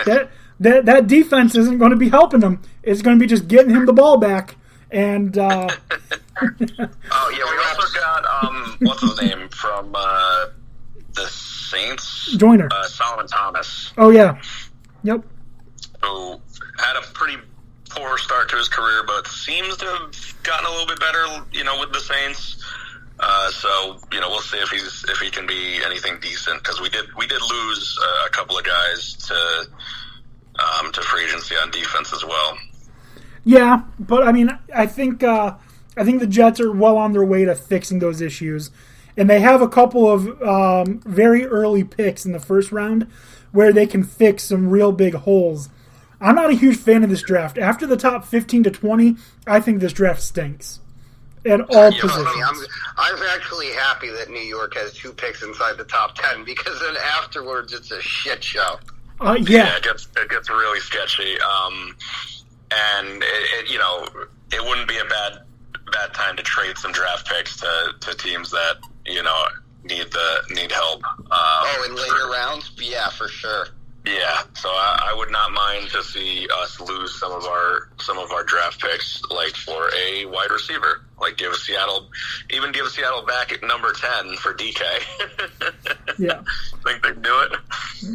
that defense isn't going to be helping him. It's going to be just getting him the ball back. And oh yeah, we also got what's his name from the Saints? Joyner. Solomon Thomas. Oh yeah. Yep. Who had a pretty poor start to his career, but seems to have gotten a little bit better, with the Saints. So we'll see if he can be anything decent, because we did lose a couple of guys to free agency on defense as well. Yeah, but I mean, I think the Jets are well on their way to fixing those issues, and they have a couple of very early picks in the first round where they can fix some real big holes. I'm not a huge fan of this draft. After the top 15 to 20, I think this draft stinks at all positions. I'm actually happy that New York has 2 picks inside the top 10, because then afterwards it's a shit show. Yeah, it gets really sketchy. And it wouldn't be a bad time to trade some draft picks to teams that need help. In later rounds, yeah, for sure. Yeah, so I would not mind to see us lose some of our draft picks, like for a wide receiver, like give Seattle back at number 10 for DK. Yeah, think they'd do it?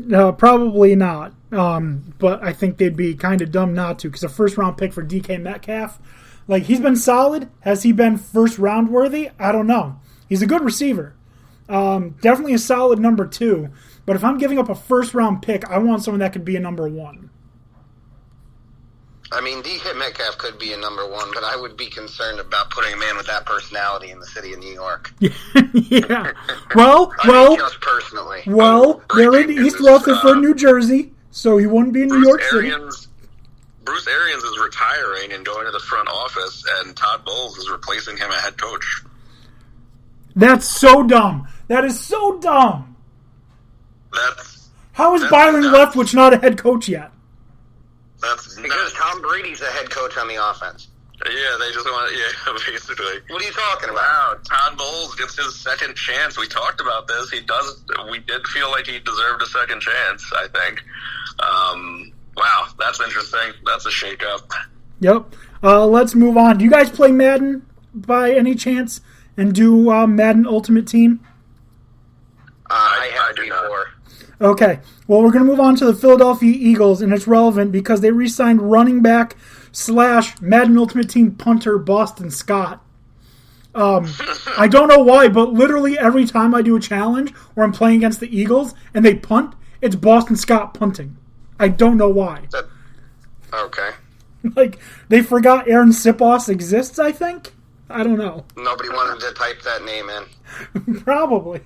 No, probably not. But I think they'd be kind of dumb not to, because a first round pick for DK Metcalf, like, he's been solid. Has he been first round worthy? I don't know. He's a good receiver. Definitely a solid number 2. But if I'm giving up a first-round pick, I want someone that could be a number 1. I mean, DK Metcalf could be a number 1, but I would be concerned about putting a man with that personality in the city of New York. Yeah. Well, just personally. Well, they're in East Rutherford, New Jersey, so he wouldn't be in New York City. Bruce Arians is retiring and going to the front office, and Todd Bowles is replacing him as head coach. That's so dumb. That is so dumb. How is Byron Leftwich not a head coach yet? That's because Tom Brady's the head coach on the offense. Yeah, they just want basically. What are you talking about? Wow, Todd Bowles gets his second chance. We talked about this. We did feel like he deserved a second chance, I think. Wow, that's interesting. That's a shakeup. Yep. Let's move on. Do you guys play Madden by any chance? And do Madden Ultimate Team? I have before. Okay, well, we're going to move on to the Philadelphia Eagles, and it's relevant because they re-signed running back / Madden Ultimate Team punter Boston Scott. I don't know why, but literally every time I do a challenge or I'm playing against the Eagles and they punt, it's Boston Scott punting. I don't know why. Okay. Like, they forgot Aaron Sipos exists, I think? I don't know. Nobody wanted to type that name in. Probably.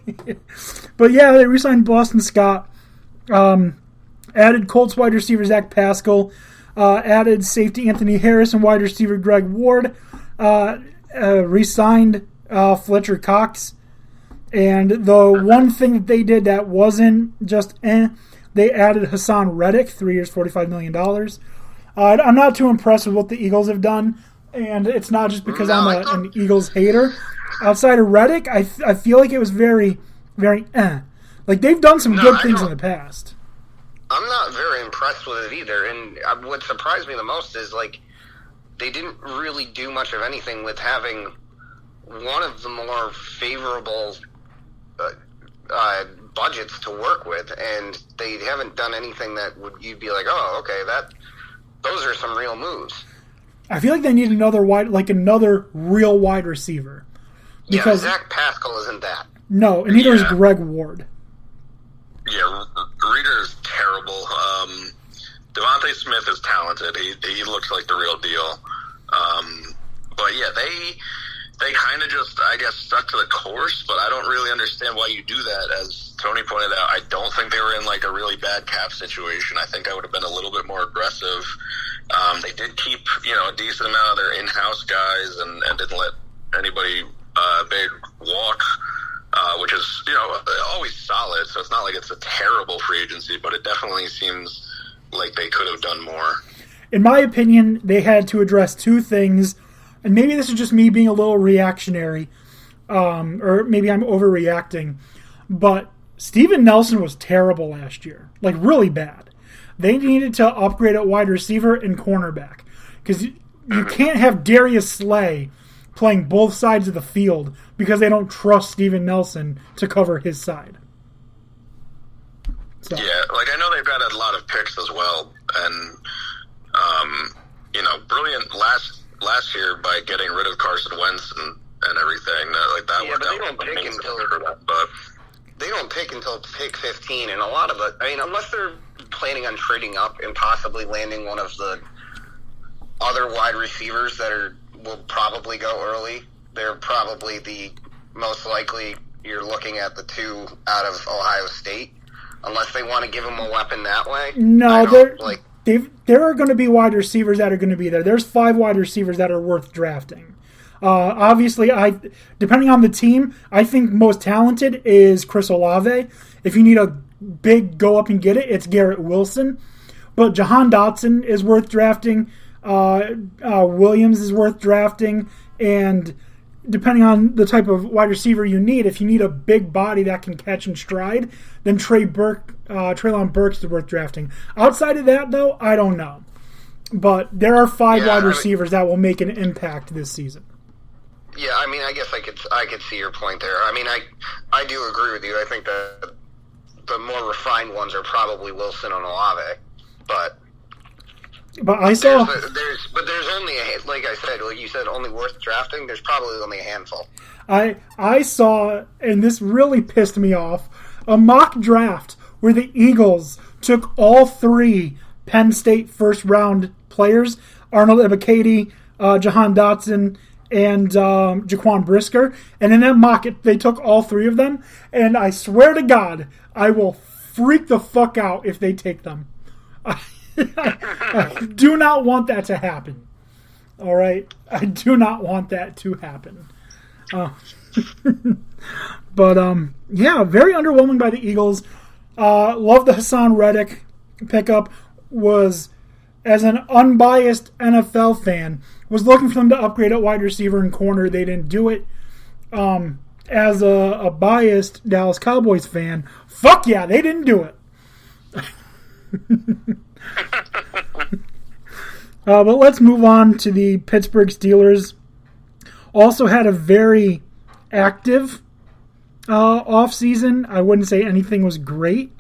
But yeah, they re-signed Boston Scott. Added Colts wide receiver Zach Pascal. Added safety Anthony Harris and wide receiver Greg Ward. Re-signed Fletcher Cox. And the one thing that they did that wasn't just they added Hassan Reddick, 3 years, $45 million. I'm not too impressed with what the Eagles have done. And it's not just because I'm an Eagles hater. Outside of Reddick, I feel like it was very, very Like, they've done some good things in the past. I'm not very impressed with it either. And what surprised me the most is, like, they didn't really do much of anything with having one of the more favorable budgets to work with. And they haven't done anything that you'd be like, oh, okay, those are some real moves. I feel like they need another real wide receiver. Because Zach Pascal isn't that. No, and neither is Greg Ward. Yeah, Reader is terrible. Devontae Smith is talented. He looks like the real deal. But yeah, they kind of just, I guess, stuck to the course, but I don't really understand why you do that. As Tony pointed out, I don't think they were in like a really bad cap situation. I think I would have been a little bit more aggressive. They did keep, a decent amount of their in-house guys and didn't let anybody big walk, which is, always solid. So it's not like it's a terrible free agency, but it definitely seems like they could have done more. In my opinion, they had to address 2 things, and maybe this is just me being a little reactionary, or maybe I'm overreacting, but Steven Nelson was terrible last year, like really bad. They needed to upgrade at wide receiver and cornerback. Because you can't have Darius Slay playing both sides of the field because they don't trust Steven Nelson to cover his side. So. Yeah, like I know they've got a lot of picks as well, and brilliant last year by getting rid of Carson Wentz and everything. Like that worked out. But they don't pick until pick 15, and a lot of it. I mean, unless they're planning on trading up and possibly landing one of the other wide receivers that will probably go early, they're probably the most likely. You're looking at the two out of Ohio State. Unless they want to give him a weapon that way. No, there are going to be wide receivers that are going to be there. There's 5 wide receivers that are worth drafting. Obviously, depending on the team, I think most talented is Chris Olave. If you need a big go up and get it, it's Garrett Wilson. But Jahan Dotson is worth drafting. Williams is worth drafting. And depending on the type of wide receiver you need, if you need a big body that can catch and stride, then Treylon Burks is worth drafting. Outside of that, though, I don't know. But there are 5 wide receivers that will make an impact this season. Yeah, I mean, I guess I could see your point there. I mean, I do agree with you. I think that the more refined ones are probably Wilson and Olave, but I saw. There's only like I said, like you said, only worth drafting. There's probably only a handful. I saw, and this really pissed me off, a mock draft where the Eagles took all 3 Penn State first-round players, Arnold Ebiketie, Jahan Dotson, and Jaquan Brisker. And in that mock, they took all 3 of them. And I swear to God, I will freak the fuck out if they take them. I do not want that to happen. All right? I do not want that to happen. But, very underwhelming by the Eagles. Love the Hassan Reddick pickup. Was, as an unbiased NFL fan, was looking for them to upgrade at wide receiver and corner. They didn't do it. As a biased Dallas Cowboys fan, fuck yeah, they didn't do it. But let's move on to the Pittsburgh Steelers. Also had a very active offseason. I wouldn't say anything was great.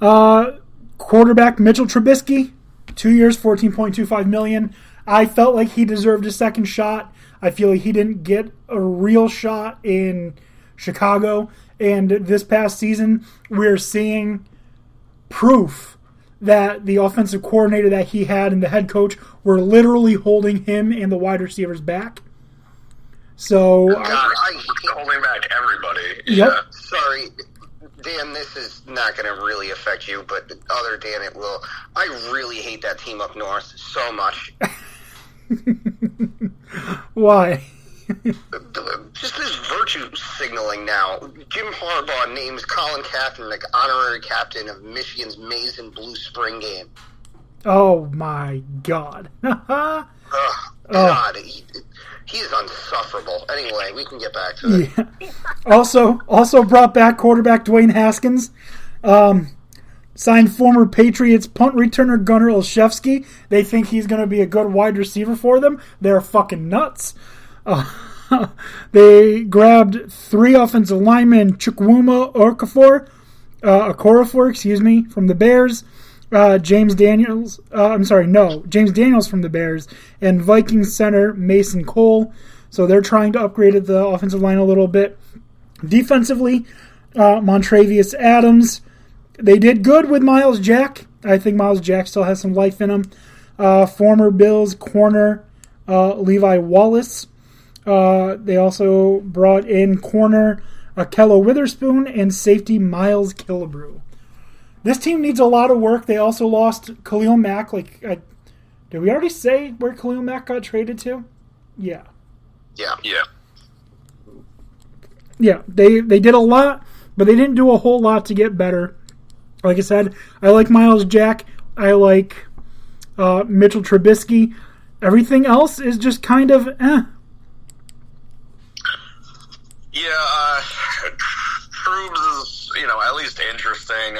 Quarterback Mitchell Trubisky, 2 years, $14.25 million. I felt like he deserved a second shot. I feel like he didn't get a real shot in Chicago. And this past season, we're seeing proof that the offensive coordinator that he had and the head coach were literally holding him and the wide receivers back. So, holding back everybody. Yep. Yeah. Sorry, Dan, this is not going to really affect you, but other Dan, it will. I really hate that team up north so much. Why? Just this virtue signaling now. Jim Harbaugh names Colin Kaepernick honorary captain of Michigan's Maize and Blue Spring game. Oh my God. God. He is insufferable. Anyway, we can get back to it. Yeah. Also brought back quarterback Dwayne Haskins. Signed former Patriots punt returner Gunnar Olszewski. They think he's going to be a good wide receiver for them. They're fucking nuts. They grabbed 3 offensive linemen, Chukwuma Okorafor, from the Bears. James Daniels from the Bears, and Vikings center Mason Cole. So they're trying to upgrade the offensive line a little bit. Defensively, Montravius Adams. They did good with Miles Jack. I think Miles Jack still has some life in him. Former Bills corner Levi Wallace. They also brought in corner Akello Witherspoon and safety Miles Killebrew. This team needs a lot of work. They also lost Khalil Mack. Did we already say where Khalil Mack got traded to? Yeah. Yeah, they did a lot, but they didn't do a whole lot to get better. Like I said, I like Miles Jack. I like Mitchell Trubisky. Everything else is just kind of Yeah, Trubes is, at least interesting.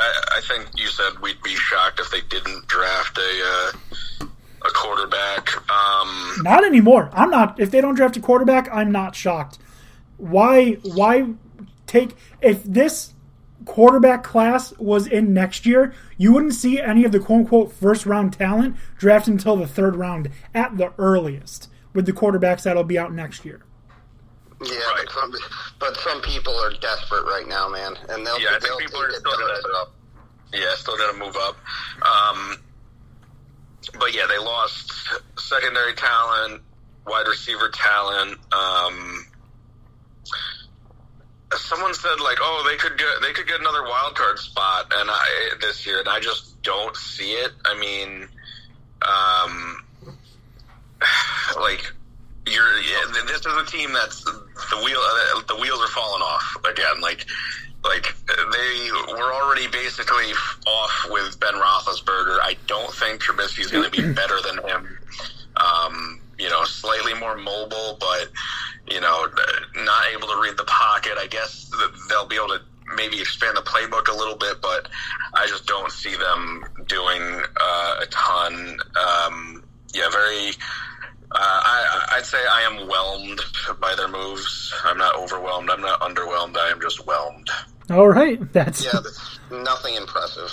I think you said we'd be shocked if they didn't draft a quarterback. Not anymore. I'm not. If they don't draft a quarterback, I'm not shocked. Why take if this quarterback class was in next year, you wouldn't see any of the quote-unquote first-round talent drafted until the third round at the earliest with the quarterbacks that'll be out next year. Yeah, right. but some people are desperate right now, man. And I think people are still going to move up. But, yeah, they lost secondary talent, wide receiver talent. Someone said they could get another wild card spot this year, and I just don't see it. I mean, this is a team that's the wheels are falling off again. They were already basically off with Ben Roethlisberger. I don't think Trubisky's going to be better than him. Slightly more mobile, but not able to read the pocket. I guess they'll be able to maybe expand the playbook a little bit, but I just don't see them doing a ton. I'd say I am whelmed by their moves. I'm not overwhelmed. I'm not underwhelmed. I am just whelmed. All right, that's nothing impressive.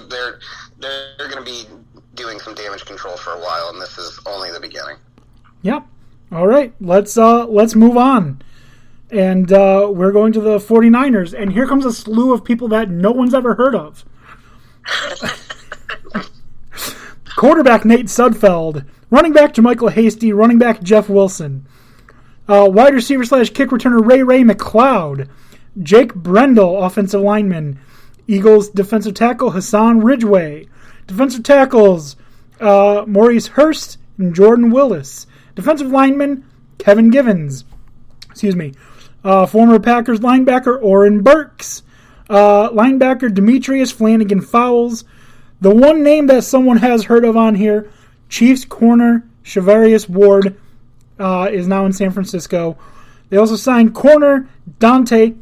They're going to be doing some damage control for a while, and this is only the beginning. Yep. All right, let's move on. And we're going to the 49ers, and here comes a slew of people that no one's ever heard of. Quarterback Nate Sudfeld, running back JaMycal Hasty, running back Jeff Wilson, wide receiver / kick returner Ray McLeod, Jake Brendel, offensive lineman, Eagles defensive tackle Hassan Ridgeway, defensive tackles Maurice Hurst and Jordan Willis, defensive lineman Kevin Givens, former Packers linebacker Oren Burks, linebacker Demetrius Flanagan Fowles. The one name that someone has heard of on here, Chiefs corner Shavarius Ward, is now in San Francisco. They also signed corner Dante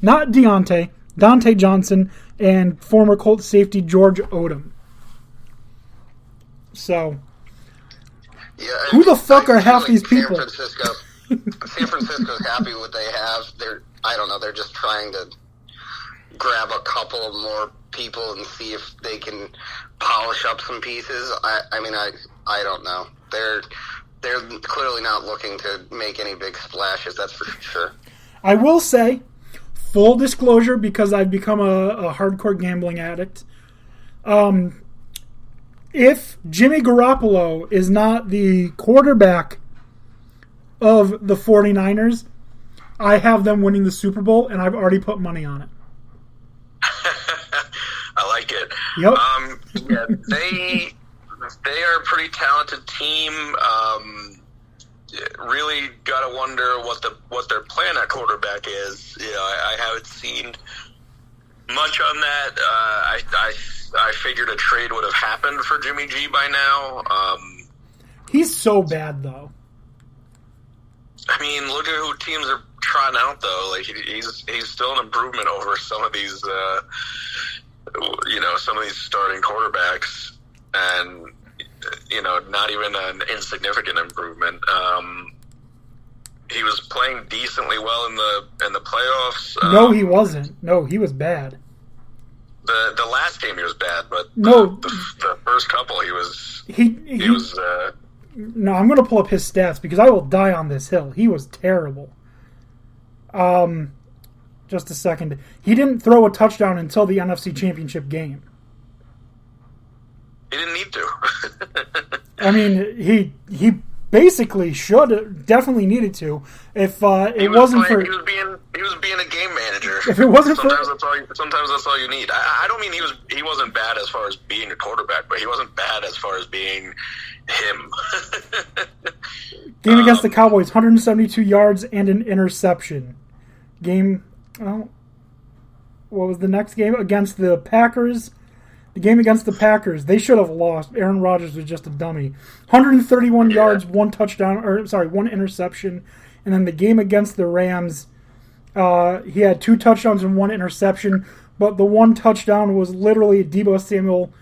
Johnson, and former Colts safety George Odom. So, who the fuck are half these people? San Francisco's happy with what they have. They're just trying to grab a couple of more people and see if they can polish up some pieces. I don't know. They're clearly not looking to make any big splashes, that's for sure. I will say, full disclosure, because I've become a hardcore gambling addict, if Jimmy Garoppolo is not the quarterback of the 49ers, I have them winning the Super Bowl, and I've already put money on it. I like it. Yep. They are a pretty talented team. Really got to wonder what their plan at quarterback is. I haven't seen much on that. I figured a trade would have happened for Jimmy G by now. He's so bad, though. I mean, look at who teams are trying out, though. He's still an improvement over some of these, some of these starting quarterbacks, and not even an insignificant improvement. He was playing decently well in the playoffs. No, he wasn't. No, he was bad. The last game he was bad, but the first couple he was. He was. No, I'm going to pull up his stats because I will die on this hill. He was terrible. Just a second. He didn't throw a touchdown until the NFC Championship game. He didn't need to. I mean, he basically definitely needed to. If it wasn't for he was being a game manager. If it wasn't sometimes that's all you need. I don't mean he wasn't bad as far as being a quarterback, but he wasn't bad as far as being him. Game against the Cowboys, 172 yards and an interception. What was the next game? Against the Packers. The game against the Packers, they should have lost. Aaron Rodgers was just a dummy. 131 yards, one interception. And then the game against the Rams, he had 2 touchdowns and 1 interception. but the one touchdown was literally Deebo Samuel